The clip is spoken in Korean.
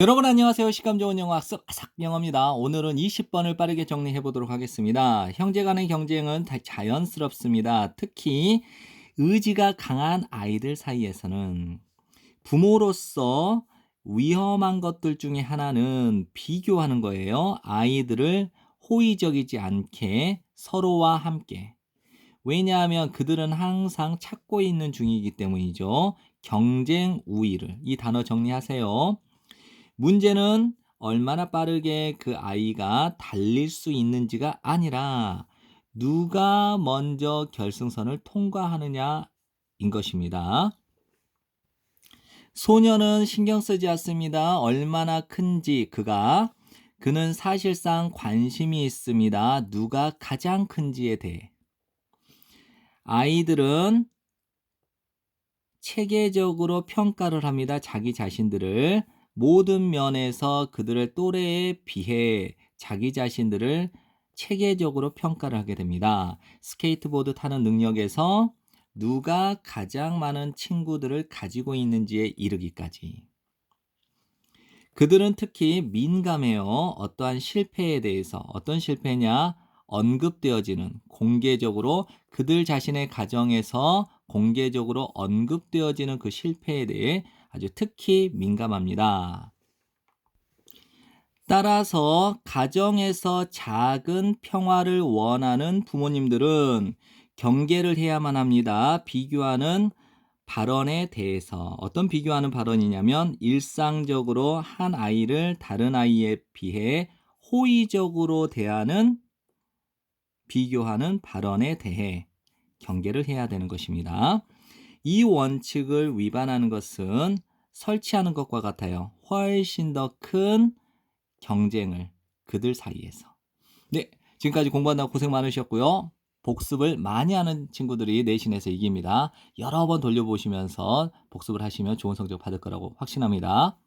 여러분 안녕하세요. 시감 좋은 영어 학습 아삭영어입니다. 오늘은 20번을 빠르게 정리해 보도록 하겠습니다. 형제 간의 경쟁은 다 자연스럽습니다. 특히 의지가 강한 아이들 사이에서는 부모로서 위험한 것들 중에 하나는 비교하는 거예요. 아이들을 호의적이지 않게 서로와 함께. 왜냐하면 그들은 항상 찾고 있는 중이기 때문이죠. 경쟁 우위를. 이 단어 정리하세요. 문제는 얼마나 빠르게 그 아이가 달릴 수 있는지가 아니라 누가 먼저 결승선을 통과하느냐인 것입니다. 소녀는 신경 쓰지 않습니다. 얼마나 큰지 그는 사실상 관심이 있습니다. 누가 가장 큰지에 대해. 아이들은 체계적으로 평가를 합니다. 자기 자신들을. 모든 면에서 그들의 또래에 비해 자기 자신들을 체계적으로 평가를 하게 됩니다. 스케이트보드 타는 능력에서 누가 가장 많은 친구들을 가지고 있는지에 이르기까지. 그들은 특히 민감해요. 어떠한 실패에 대해서. 어떤 실패냐? 언급되어지는, 공개적으로 그들 자신의 가정에서 공개적으로 언급되어지는 그 실패에 대해 아주 특히 민감합니다. 따라서 가정에서 작은 평화를 원하는 부모님들은 경계를 해야만 합니다. 비교하는 발언에 대해서. 어떤 비교하는 발언이냐면 일상적으로 한 아이를 다른 아이에 비해 호의적으로 대하는 비교하는 발언에 대해 경계를 해야 되는 것입니다. 이 원칙을 위반하는 것은 설치하는 것과 같아요. 훨씬 더 큰 경쟁을 그들 사이에서. 네, 지금까지 공부한다고 고생 많으셨고요. 복습을 많이 하는 친구들이 내신에서 이깁니다. 여러 번 돌려보시면서 복습을 하시면 좋은 성적 받을 거라고 확신합니다.